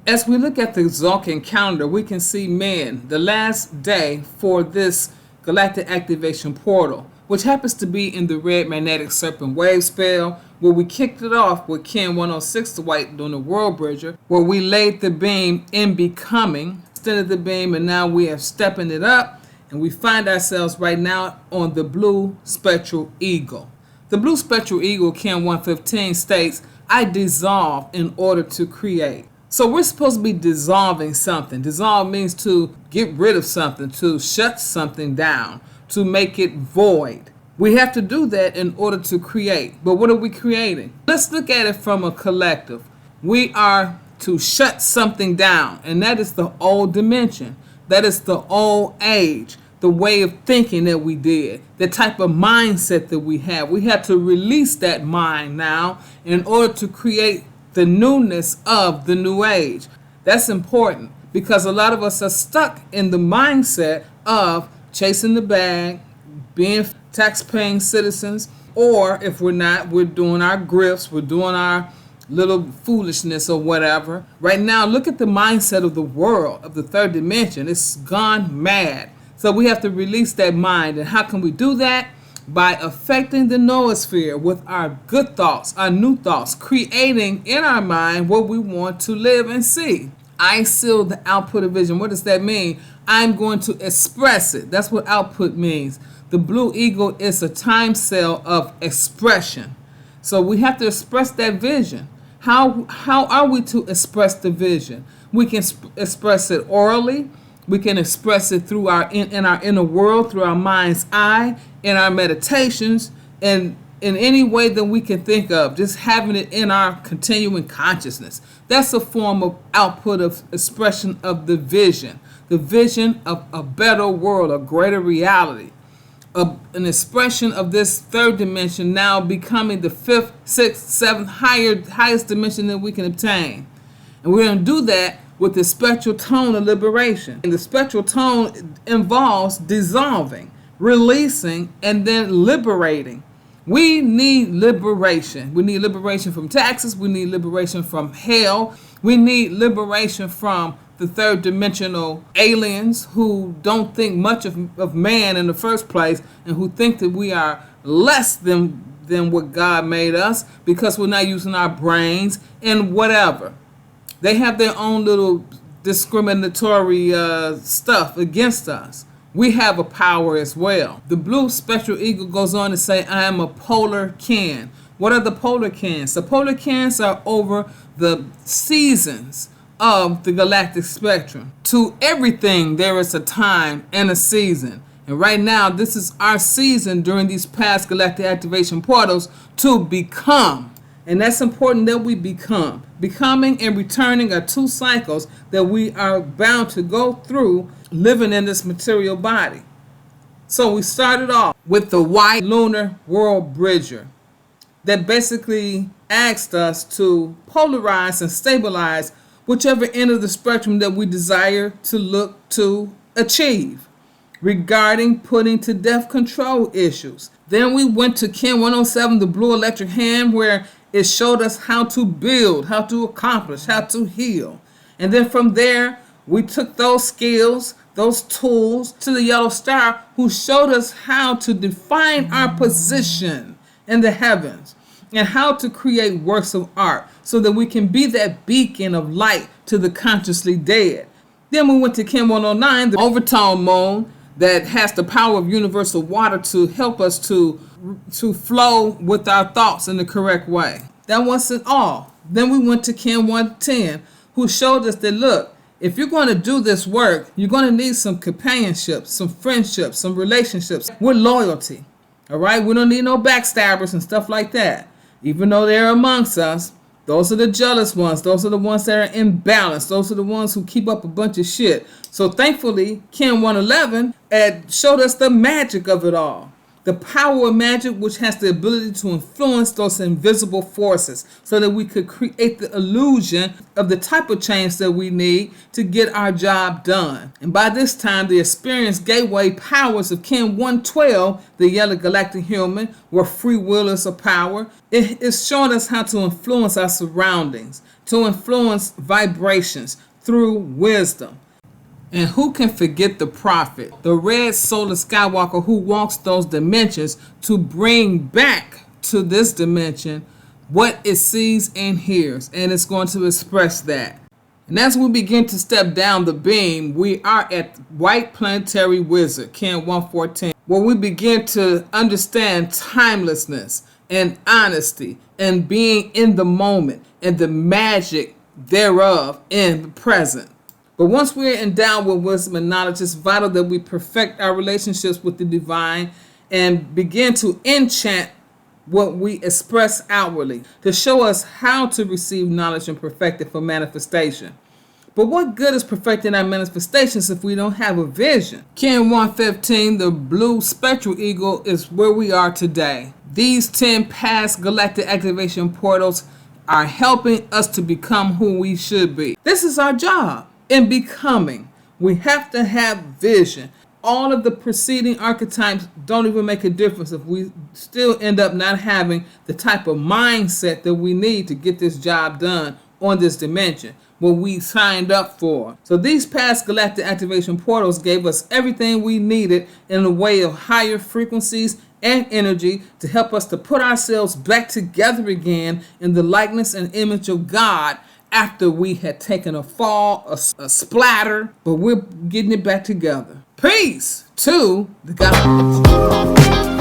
As we look at the Zolkin calendar, we can see, man, the last day for this galactic activation portal, which happens to be in the red magnetic serpent wave spell, where we kicked it off with Ken 106 the White doing the World Bridger, where we laid the beam in becoming, extended the beam, and now we are stepping it up, and we find ourselves right now on the blue spectral eagle. The blue spectral eagle, Ken 115, states, I dissolve in order to create. So we're supposed to be dissolving something. Dissolve means to get rid of something, to shut something down, to make it void. We have to do that in order to create. But what are we creating? Let's look at it from a collective. We are to shut something down, and that is the old dimension. That is the old age, the way of thinking that we did, the type of mindset that we have. We have to release that mind now in order to create the newness of the new age. That's important because a lot of us are stuck in the mindset of chasing the bag, being tax-paying citizens, or if we're not, we're doing our grifts, we're doing our little foolishness or whatever. Right now, look at the mindset of the world, of the third dimension. It's gone mad. So we have to release that mind. And how can we do that? By affecting the noosphere with our good thoughts, our new thoughts, creating in our mind what we want to live and see. I seal the output of vision. What does that mean? I'm going to express it. That's what output means. The blue eagle is a time cell of expression. So we have to express that vision. How are we to express the vision? We can express it orally. We can express it through in our inner world, through our mind's eye, in our meditations, and in any way that we can think of, just having it in our continuing consciousness. That's a form of output of expression of the vision of a better world, a greater reality, an expression of this third dimension now becoming the fifth, sixth, seventh, highest dimension that we can obtain. And we're going to do that with the spectral tone of liberation. And the spectral tone involves dissolving, releasing, and then liberating. We need liberation. We need liberation from taxes. We need liberation from hell. We need liberation from the third dimensional aliens who don't think much of man in the first place, and who think that we are less than what God made us because we're not using our brains and whatever. They have their own little discriminatory stuff against us. We have a power as well. The blue spectral eagle goes on to say, I am a polar can. What are the polar cans? The polar cans are over the seasons of the galactic spectrum. To everything, there is a time and a season. And right now, this is our season during these past galactic activation portals to become. And that's important that we become. Becoming and returning are two cycles that we are bound to go through living in this material body. So we started off with the white lunar world bridger that basically asked us to polarize and stabilize whichever end of the spectrum that we desire to look to achieve regarding putting to death control issues. Then we went to Ken 107, the blue electric hand, where it showed us how to build, how to accomplish, how to heal. And then from there, we took those skills, those tools to the yellow star, who showed us how to define our position in the heavens and how to create works of art so that we can be that beacon of light to the consciously dead. Then we went to Ken 109, the overtone moon that has the power of universal water to help us to flow with our thoughts in the correct way. That wasn't all. Then we went to Ken 110, who showed us that, look, if you're going to do this work, you're going to need some companionship, some friendships, some relationships with loyalty. All right? We don't need no backstabbers and stuff like that. Even though they're amongst us, those are the jealous ones. Those are the ones that are imbalanced. Those are the ones who keep up a bunch of shit. So thankfully, Ken 111 showed us the magic of it all. The power of magic, which has the ability to influence those invisible forces so that we could create the illusion of the type of change that we need to get our job done. And by this time, the experienced gateway powers of Ken 112, the yellow galactic human, where free will is a power, it is showing us how to influence our surroundings, to influence vibrations through wisdom. And who can forget the prophet, the red solar Skywalker who walks those dimensions to bring back to this dimension what it sees and hears, and it's going to express that. And as we begin to step down the beam, we are at White Planetary Wizard, Ken 114, where we begin to understand timelessness and honesty and being in the moment and the magic thereof in the present. But once we're endowed with wisdom and knowledge, it's vital that we perfect our relationships with the divine and begin to enchant what we express outwardly to show us how to receive knowledge and perfect it for manifestation. But what good is perfecting our manifestations if we don't have a vision? Ken 115, the blue spectral eagle, is where we are today. These 10 past galactic activation portals are helping us to become who we should be. This is our job in becoming. We have to have vision. All of the preceding archetypes don't even make a difference if we still end up not having the type of mindset that we need to get this job done on this dimension, what we signed up for. So these past galactic activation portals gave us everything we needed in the way of higher frequencies and energy to help us to put ourselves back together again in the likeness and image of God after we had taken a fall, a splatter, but we're getting it back together. Peace to the God.